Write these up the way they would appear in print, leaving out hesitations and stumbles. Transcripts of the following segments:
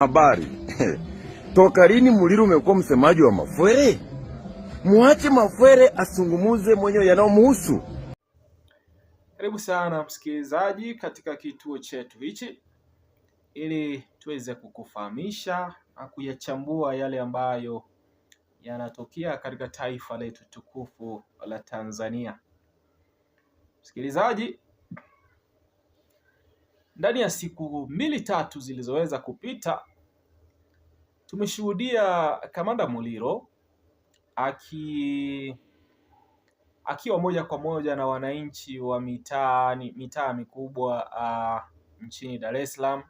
Habari. Toka lini Muliro umekuwa msemaji wa Mafwele? Muache Mafwele asungumuze mwenyewe yanayomhusu. Karibu sana msikilizaji katika kituo chetu hichi ili tuweze kukufahamisha na kuyachambua yale ambayo yanatokea katika taifa letu tukufu la Tanzania. Msikilizaji, ndani ya siku 2-3 zilizoweza kupita tumeshuhudia Kamanda Muliro akiwa moja kwa moja na wananchi wa mitaa mikubwa nchini Dar es Salaam,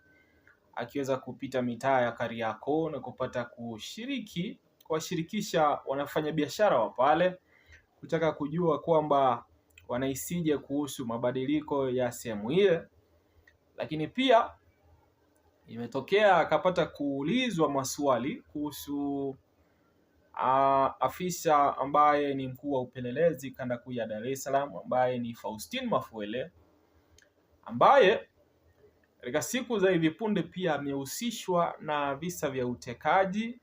akiweza kupita mitaa ya Kariakoo na kupata kuwashirikisha wanafanyabiashara wa pale, kutaka kujua kwamba wanahisije kuhusu mabadiliko ya sehemu ile. Lakini pia imetokea akapata kuulizwa maswali kuhusu afisa ambaye ni mkuu wa upelelezi kanda kuu ya Dar es Salaam, ambaye ni Faustin Mafwele, ambaye katika siku za hivi punde pia amehusishwa na visa vya utekaji,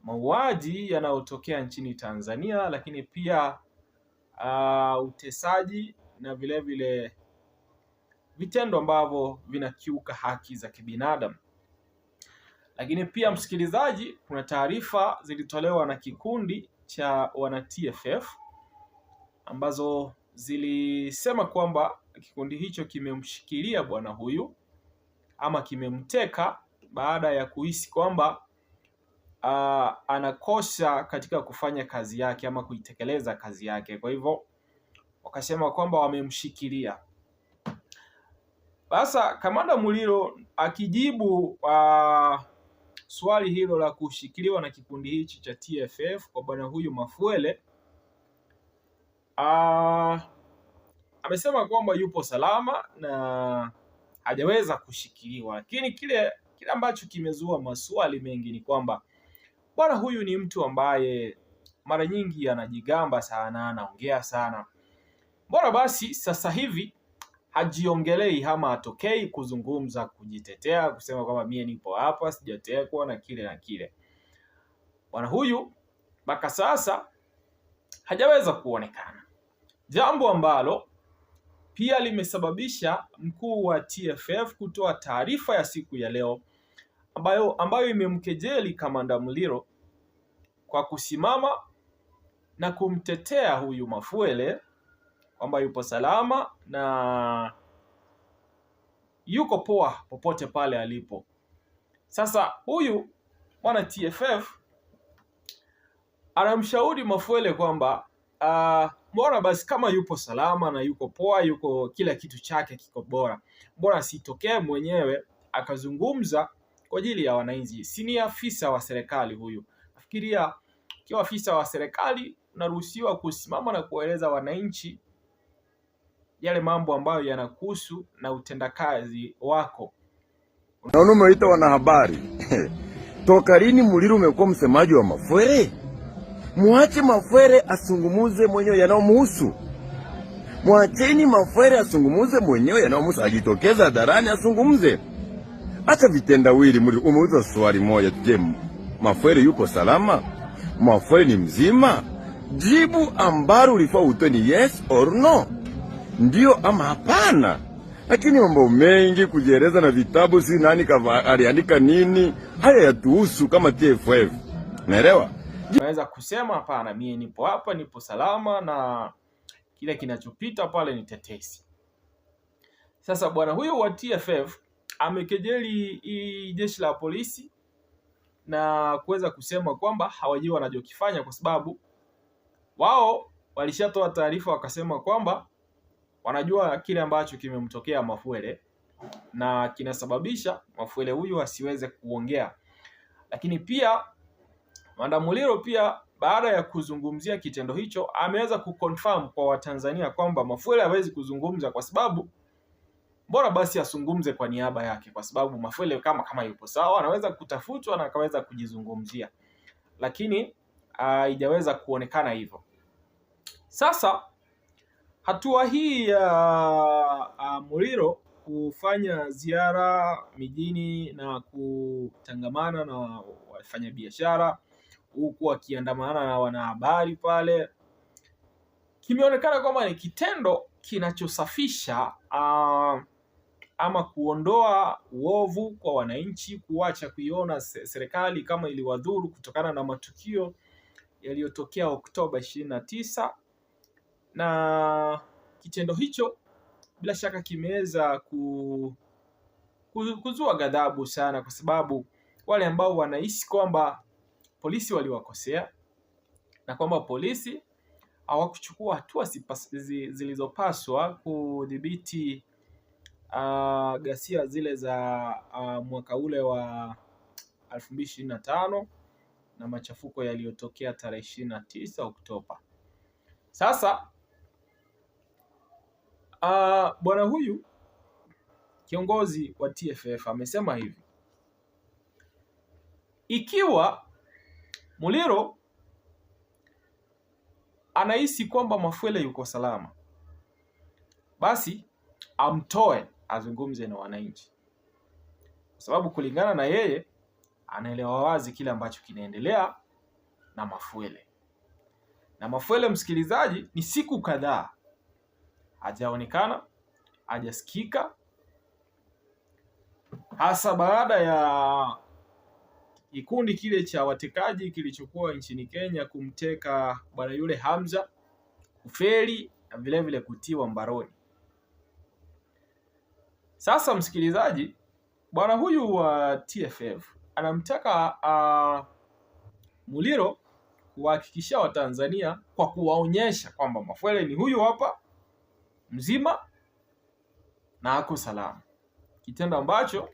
mauaji yanayotokea nchini Tanzania, lakini pia utesaji na vile vitendo ambavyo vinakiuka haki za kibinadamu. Lakini pia msikilizaji, kuna taarifa zilitolewa na kikundi cha wana TFF ambazo zilisema kwamba kikundi hicho kimemshikilia bwana huyu ama kimemteka baada ya kuhisi kwamba anakosa katika kufanya kazi yake ama kuitekeleza kazi yake. Kwa hivyo wakasema kwamba wamemshikilia. Sasa Kamanda Muliro akijibu swali hilo la kushikiliwa na kikundi hichi cha TFF kwa bwana huyu Mafwele, amesema kwamba yupo salama na hajaweza kushikiliwa, lakini kile ambacho kimezua maswali mengi ni kwamba bwana huyu ni mtu ambaye mara nyingi anajigamba sana, anaongea sana. Mbona basi sasa hivi hajiongelei ama atokei kuzungumza, kujitetea, kusema kwamba mie nipo hapa, sijatekwa na kile. Bwana huyu mpaka sasa hajaweza kuonekana, jambo ambalo pia limesababisha mkuu wa TFF kutoa taarifa ya siku ya leo ambayo imemkejeli Kamanda Muliro kwa kusimama na kumtetea huyu Mafwele kwamba yupo salama na yuko poa popote pale alipo. Sasa huyu mwana TFF anamshauri Mafwele kwamba mbona basi kama yupo salama na yuko poa, yuko kila kitu chake kiko bora, mbona sitokee mwenyewe akazungumza kwa ajili ya wananchi? Si ni afisa wa serikali huyu? Nafikiria ukiwa afisa wa serikali unaruhusiwa kusimama na kueleza wananchi yale mambo ambayo yanakuhusu na utendakazi wako. Naona umeita wanahabari. Toka lini Muliro umekuwa msemaji wa Mafwele? Muache Mafwele asungumuze mwenyewe yanayomhusu. Muacheni Mafwele asungumuze mwenyewe yanayomhusu, ajitokeza hadharani asungumze. Acha vitendawili. Muliro, umeuliza swali moja, je, Mafwele yuko salama? Mafwele ni mzima? Jibu ambalo ulifaa utoe ni yes or no, ndio ama hapana. Lakini mambo mengi kujieleza na vitabu, si nani aliandika nini, haya yatuhusu kama TFF. Naelewa? Naweza kusema hapana, mie nipo hapa, nipo salama na kile kinachopita pale ni tetesi. Sasa bwana huyo wa TFF amekejeli jeshi la polisi na kuweza kusema kwamba hawajui wanachokifanya, kwa sababu wao walishatoa taarifa wakasema kwamba wanajua kile ambacho kimemtokea Mafwele na kinasababisha Mafwele huyu asiweze kuongea. Lakini pia Kamanda Muliro pia baada ya kuzungumzia kitendo hicho ameweza kuconfirm kwa Watanzania kwamba Mafwele hawezi kuzungumza, kwa sababu bora basi asungumze kwa niaba yake, kwa sababu Mafwele kama yupo sawa anaweza kutafutwa na akaweza kujizungumzia, lakini haijaweza kuonekana hivyo. Sasa hatua hii ya Muliro kufanya ziara mijini na kutangamana na wafanyabiashara huku wakiandamana na wanahabari pale, kimeonekana kwamba ni kitendo kinachosafisha ama kuondoa uovu kwa wananchi, kuacha kuiona serikali kama iliwadhuru kutokana na matukio yaliyotokea Oktoba 29, na kitendo hicho bila shaka kimeweza kuzua ghadhabu sana, kwa sababu wale ambao wanahisi kwamba polisi waliwakosea na kwamba polisi hawakuchukua hatua zilizopaswa kudhibiti ghasia zile za mwaka ule wa 2025 na machafuko yaliyotokea tarehe 29 Oktoba. Sasa bwana huyu kiongozi wa TFF amesema hivi: ikiwa Muliro anahisi kwamba Mafwele yuko salama, basi amtoe azungumze na wananchi, kwa sababu kulingana na yeye anaelewa wazi kile ambacho kinaendelea na Mafwele. Na Mafwele, msikilizaji, ni siku kadhaa hajaonekana, hajasikika, hasa baada ya kikundi kile cha watekaji kilichokuwa nchini Kenya kumteka bwana yule Hamza, kufeli na vilevile kutiwa mbaroni. Sasa msikilizaji, bwana huyu wa TFF anamtaka Muliro kuhakikishia Watanzania kwa kuwaonyesha kwamba Mafwele ni huyu hapa mzima na ako salama, kitendo ambacho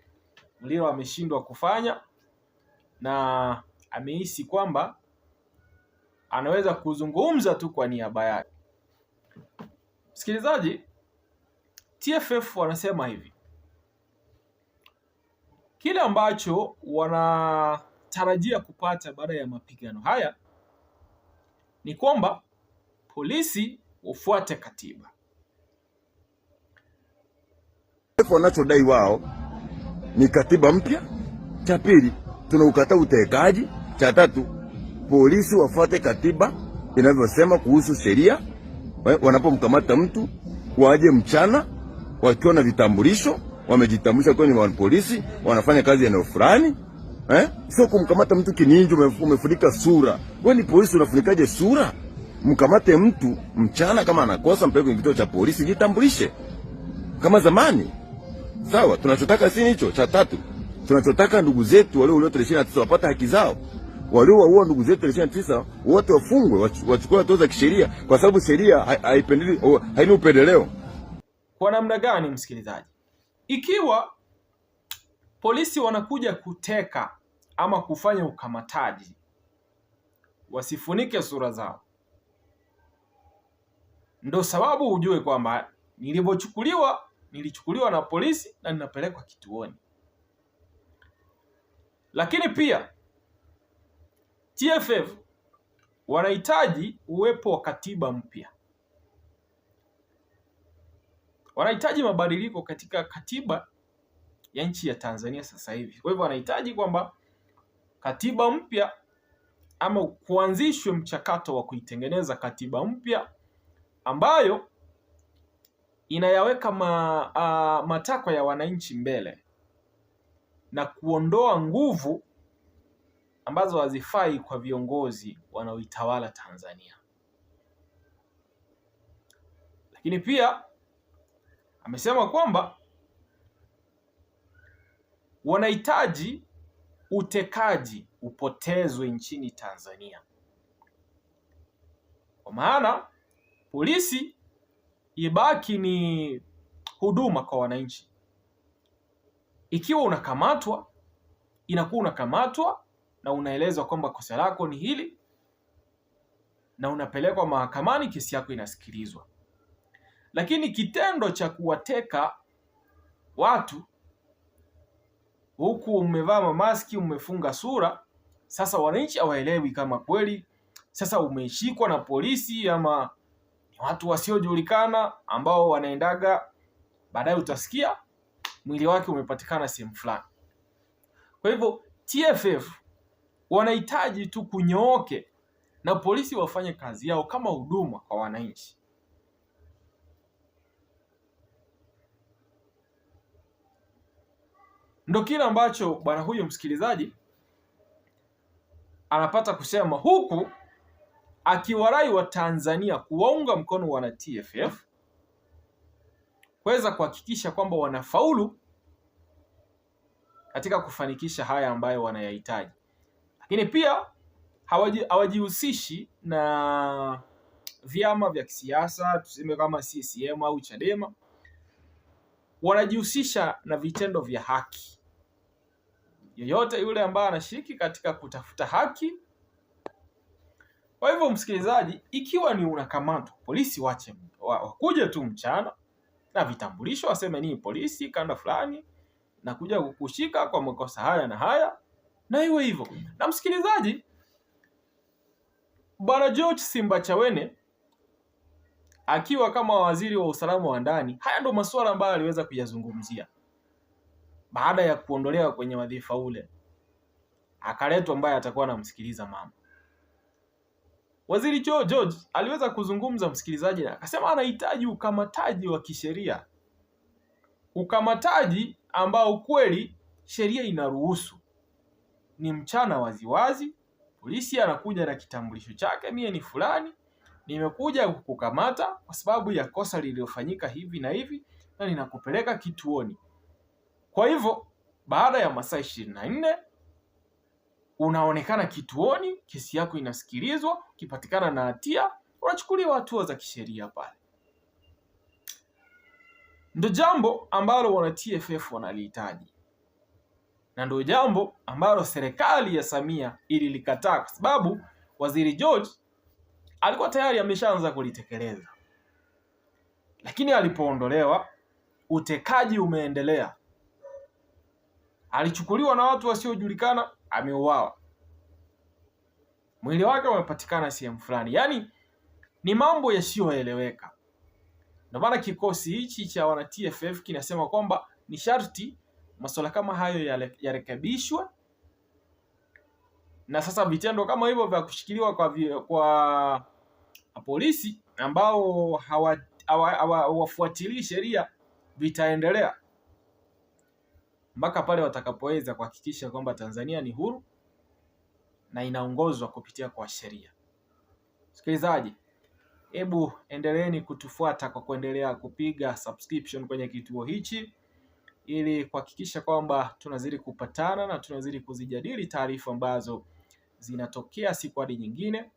Muliro ameshindwa kufanya na amehisi kwamba anaweza kuzungumza tu kwa niaba yake. Msikilizaji, TFF wanasema hivi: kile ambacho wanatarajia kupata baada ya mapigano haya ni kwamba polisi ufuate katiba. Wanachodai wao ni katiba mpya. Cha pili, tunaukataa utekaji. Cha tatu, polisi wafuate katiba inavyosema kuhusu sheria. Wanapomkamata mtu waje mchana wakiwa na vitambulisho, wamejitambulisha kwa ni polisi, wanafanya kazi eneo fulani. Sio kumkamata mtu kininjo umefunika sura. Wewe ni polisi, unafunikaje sura? Mkamate mtu mchana, kama anakosa mpeleke kwenye kituo cha polisi, jitambulishe kama zamani. Sawa, tunachotaka si hicho. Cha tatu, tunachotaka ndugu zetu walio 29 wapate haki zao. Waliowaua ndugu zetu 29 wote wafungwe, wachukue hatua za kisheria, kwa sababu sheria haina upendeleo. Kwa namna gani, msikilizaji? Ikiwa polisi wanakuja kuteka ama kufanya ukamataji, wasifunike sura zao. Ndo sababu ujue kwamba nilichukuliwa na polisi na ninapelekwa kituoni. Lakini pia TFF wanahitaji uwepo wa katiba mpya. Wanahitaji mabadiliko katika katiba ya nchi ya Tanzania sasa hivi. Kwa hivyo wanahitaji kwamba katiba mpya ama kuanzishwe mchakato wa kuitengeneza katiba mpya ambayo inayaweka matakwa ya wananchi mbele na kuondoa nguvu ambazo hazifai kwa viongozi wanaoitawala Tanzania. Lakini pia amesema kwamba wanahitaji utekaji upotezwe nchini Tanzania, kwa maana polisi ibaki ni huduma kwa wananchi. Ikiwa unakamatwa, inakuwa unakamatwa na unaelezwa kwamba kosa lako ni hili na unapelekwa mahakamani, kesi yako inasikilizwa. Lakini kitendo cha kuwateka watu huku umevaa mamaski, umefunga sura, sasa wananchi hawaelewi kama kweli sasa umeshikwa na polisi ama ni watu wasiojulikana ambao wanaendaga, baadaye utasikia mwili wake umepatikana sehemu fulani. Kwa hivyo TFF wanahitaji tu kunyooke na polisi wafanye kazi yao kama huduma kwa wananchi. Ndio kile ambacho bwana huyo msikilizaji anapata kusema, huku akiwarai wa Tanzania kuwaunga mkono wana TFF kuweza kuhakikisha kwamba wanafaulu katika kufanikisha haya ambayo wanayahitaji, lakini pia hawajihusishi na vyama vya kisiasa tuseme kama CCM au Chadema. Wanajihusisha na vitendo vya haki. Yeyote yule ambaye anashiriki katika kutafuta haki. Kwa hivyo msikilizaji, ikiwa ni unakamatwa, polisi wakuje tu mchana na vitambulisho, waseme ni polisi kanda fulani na kuja kukushika kwa makosa haya na haya, na iwe hivyo. Na msikilizaji, Bwana George Simbachawene akiwa kama waziri wa usalama wa ndani, haya ndo masuala ambayo aliweza kuyazungumzia baada ya kuondolewa kwenye wadhifa ule, akaletwa ambaye atakuwa anamsikiliza mama. Waziri George aliweza kuzungumza msikilizaji, na akasema anahitaji ukamataji wa kisheria, ukamataji ambao kweli sheria inaruhusu. Ni mchana waziwazi, polisi anakuja na kitambulisho chake, mie ni fulani, nimekuja kukukamata kwa sababu ya kosa lililofanyika hivi na hivi, na ninakupeleka kituoni. Kwa hivyo baada ya masaa 24 unaonekana kituoni, kesi yako inasikilizwa, ukipatikana na hatia unachukuliwa hatua za kisheria pale. Ndio jambo ambalo wana TFF wanalihitaji, na ndio jambo ambalo serikali ya Samia ililikataa, kwa sababu waziri George alikuwa tayari ameshaanza kulitekeleza, lakini alipoondolewa utekaji umeendelea. Alichukuliwa na watu wasiojulikana, ameuawa, mwili wake umepatikana sehemu fulani. Yaani ni mambo yasiyoeleweka. Ndio maana kikosi hichi cha wana TFF kinasema kwamba ni sharti masuala kama hayo yarekebishwe, na sasa vitendo kama hivyo vya kushikiliwa kwa polisi ambao hawafuatilii sheria vitaendelea mpaka pale watakapoweza kuhakikisha kwamba Tanzania ni huru na inaongozwa kupitia kwa sheria. Msikilizaji, hebu endeleeni kutufuata kwa kuendelea kupiga subscription kwenye kituo hichi, ili kuhakikisha kwamba tunazidi kupatana na tunazidi kuzijadili taarifa ambazo zinatokea siku hadi nyingine,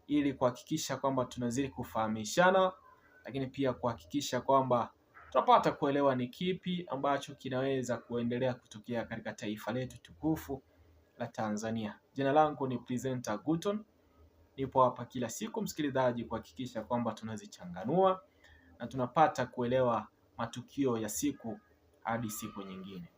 ili kuhakikisha kwamba tunazidi kufahamishana, lakini pia kuhakikisha kwamba tunapata kuelewa ni kipi ambacho kinaweza kuendelea kutokea katika taifa letu tukufu la Tanzania. Jina langu ni Presenter Guton. Nipo hapa kila siku msikilizaji, kuhakikisha kwamba tunazichanganua na tunapata kuelewa matukio ya siku hadi siku nyingine.